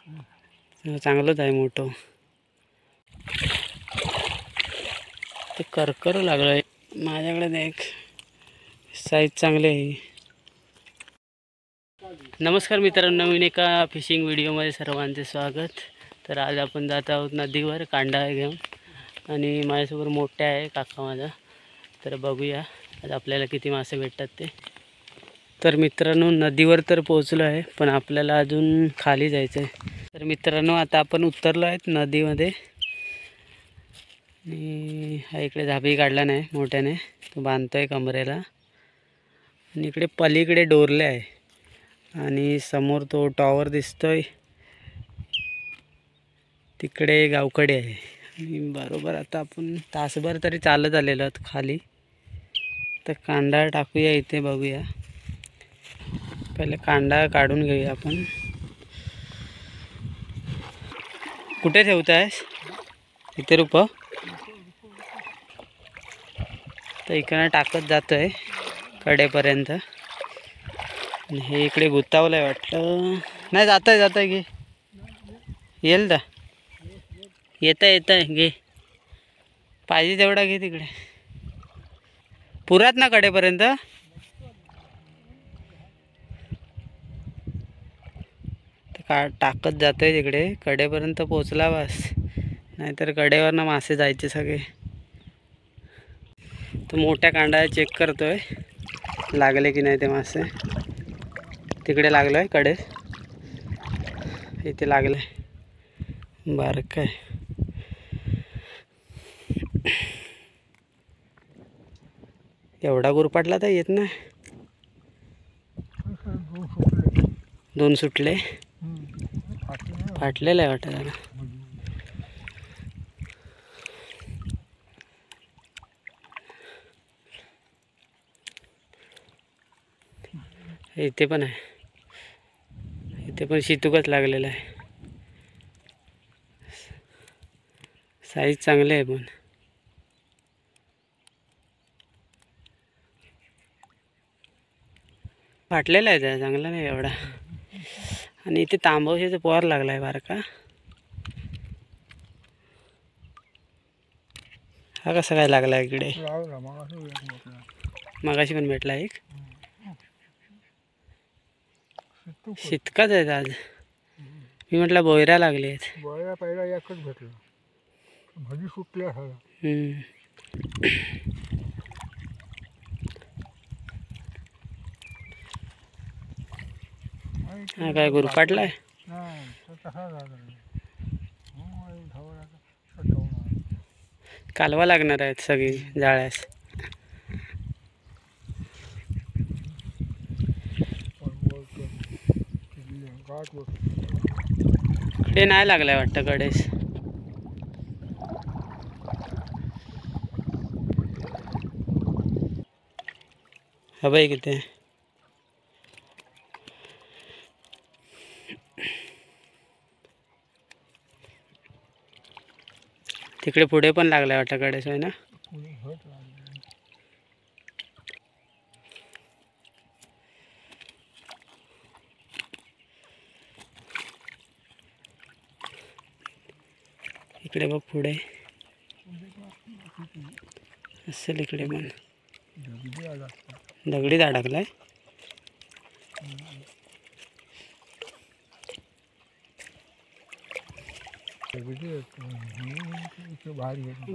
चांगलंच आहे मोठं. ते करकर लागलं माझ्याकडे. देख साईज चांगली आहे. नमस्कार मित्रांनो, नवीन एका फिशिंग व्हिडिओमध्ये सर्वांचे स्वागत. तर आज आपण जात आहोत नदीवर कांडा घेऊन आणि माझ्यासोबत मोठे आहे काका माझा. तर बघूया आज आपल्याला किती मासे भेटतात ते. तर मित्रांनो नदीवर तर पोहोचलो आहे, पण आपल्याला अजून खाली जायचं आहे. तर मित्रांनो आता आपण उतरलो आहेत नदीमध्ये आणि हा इकडे झाबी काढला नाही मोठ्याने, तो बांधतोय कमरेला. आणि इकडे पलीकडे डोरले आहे आणि समोर तो टॉवर दिसतोय, तिकडे गावकडे आहे. आणि बरोबर आता आपण तासभर तरी चालत आलेलो आहोत खाली. तर कांडा टाकूया इथे, बघूया. पहिले कांडा काढून घेऊया आपण. कुठे ठेवतायस? इथे रुप. तर इकडे टाकत जातोय कडेपर्यंत. हे इकडे गुतावलं आहे वाटतं. नाही जात आहे घे, येईल दा. येत आहे घे, पाहिजे तेवढा घे. तिकडे पुरात ना कडेपर्यंत. टाकत जातोय तिकडे कडेपर्यंत पोचला बस, नाहीतर कडेवरनं मासे जायचे सगळे. तो मोठ्या कांडा चेक करतोय लागले की नाही ते मासे. तिकडे लागलो आहे कडे, इथे लागलं आहे बारक आहे. एवढा गुरपाटला तर येत नाही. दोन सुटले, फाटलेलं आहे वाटतं त्याला. इथे पण आहे, इथे पण शितूकच लागलेला आहे. साईज चांगले आहे, पण फाटलेला आहे त्या, चांगला नाही एवढा. आणि इथे तांबवशीचा पोहार लागला आहे बारका. हा कसा काय लागला इकडे? मगाशी पण भेटला एक. शितकाच आहेत आज. मी म्हटलं बोयरा लागले आहेत. बोयरा पहिला एकच भेटला, भाजी सुटल्या. हा काय गुरपाटलाय? कालवा लागणार आहेत सगळी जाळ्यास. कडे नाही लागलाय वाटतं कडेस. हा बाई किती तिकडे पुढे पण लागलाय वाटतं कडेस, आहे ना? इकडे बघ पुढे असेल. इकडे पण दगडीत अडकलाय.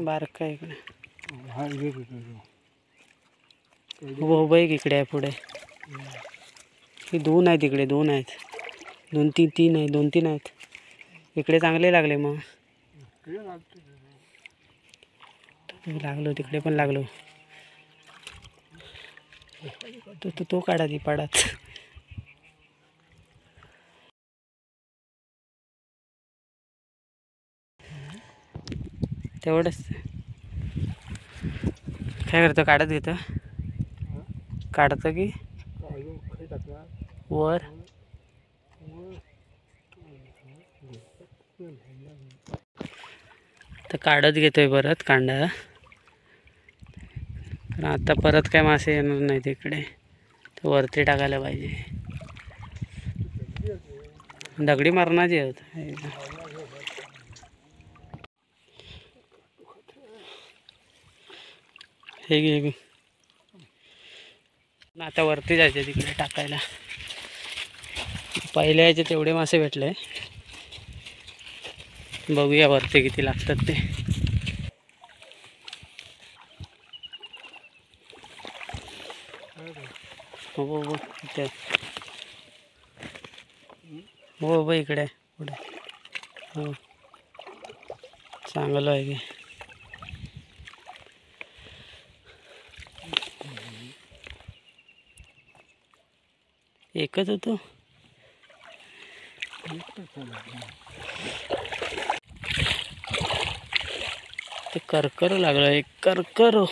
बारका इकडे हो बाईक इकडे आहे पुढे. हे दोन आहेत, इकडे दोन आहेत. दोन तीन आहेत, दोन तीन आहेत इकडे. चांगले लागले मग. लागलो तिकडे पण लागलो. तो काढा ती पाडात. तेवढंच काय करतो, काढत घेतं. काढतं की वर. तर काढत घेतोय परत कांडा. पण आता परत काय मासे येणार नाहीत इकडे, तर वरती टाकायला पाहिजे. दगडी मारणाची आहेत. हे घे बी. आता वरती जायचं तिकडे टाकायला. पहिल्या याचे तेवढे मासे भेटले. बघूया वरती किती लागतात ते. हो हो इथे हो हो इकडे पुढे. हो चांगलं आहे की. एकच होतो. ते करकर लागलं एक करकर.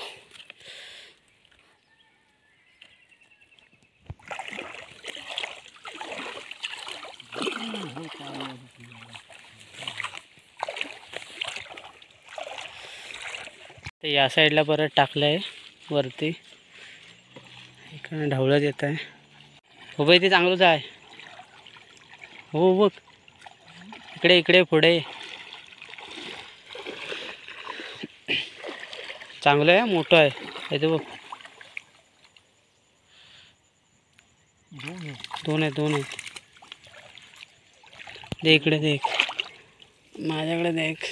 ते या साईडला परत टाकलंय वरती. इकडे ढवळत येत आहे. हो बाई ते चांगलंच आहे. हो बघ इकडे इकडे पुढे. चांगलं आहे मोठं आहे. इथे बघ दोन आहेत. दे इकडे देख. माझ्याकडे देख.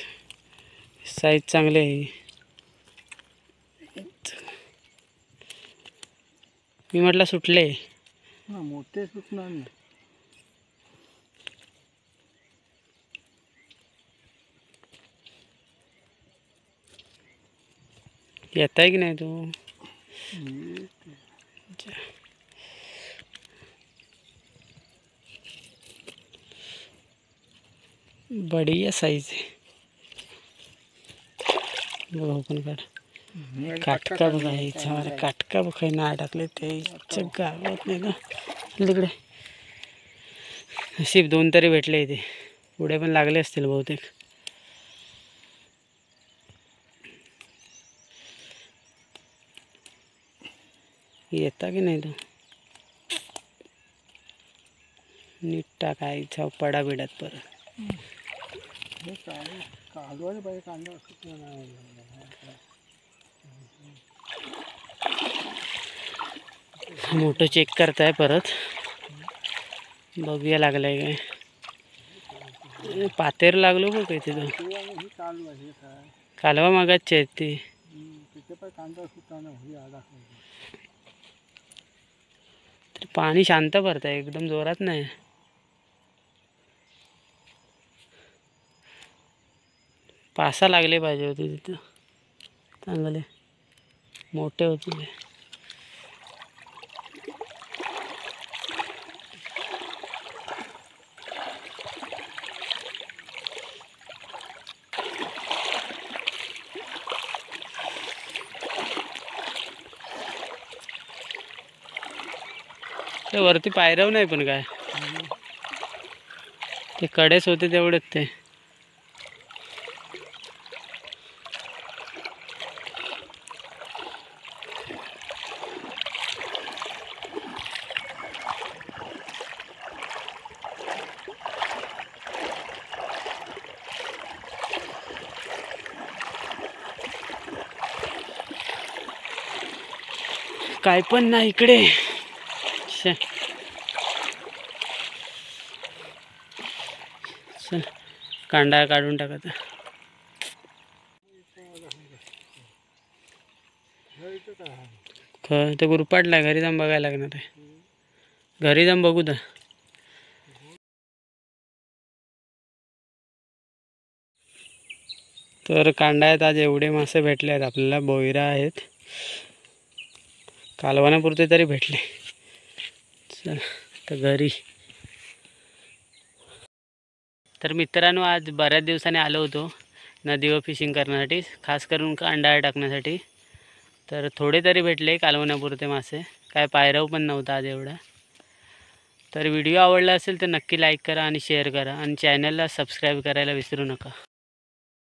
साईज चांगली आहे. मी म्हटलं सुटले. मोठे सुटणार नाही. येत आहे की नाही तू. बढिया साईज आहे. बघ पण काढ. काटका बघायचा. मला काटका बघाय ना टाकले ते गावात नाही ना तिकडे. नशीब 2 तरी भेटले इथे. पुढे पण लागले असतील बहुतेक. येता की नाही तो. नीट टाकायचा पडा बिडात परत. मोठं चेक करताय परत. बघूया लागलाय काय. पातेर लागलो बघ इथे तो. कालवा मागाची आहेत ती. पाणी शांत भरतंय एकदम जोरात नाही. पासा लागले पाहिजे होते तिथं. चांगले मोठे होते ते. ते वरती पायरव नाही पण काय. ते कडेच होते तेवढेच ते. काय पण नाही इकडे. चल कांडा काढून टाकायचा. ते गुरपाटला घरी जाऊन बघायला लागणार आहे. घरी जाऊन बघू दा. तर कांडायत आज एवढे मासे भेटले आहेत आपल्याला. बोईरा आहेत. कालवणापुरते तरी भेटले. चल तर घरी. तर मित्रांनो आज बऱ्याच दिवसांनी आलो होतो नदीवर फिशिंग करण्यासाठी. खास करून कांडा टाकण्यासाठी. तर थोडे तरी भेटले कालवणापुरते मासे. काय पायरव पण नव्हता आज एवढा. तर व्हिडिओ आवडला असेल तर नक्की लाईक करा आणि शेअर करा. आणि चॅनलला सबस्क्राईब करायला विसरू नका.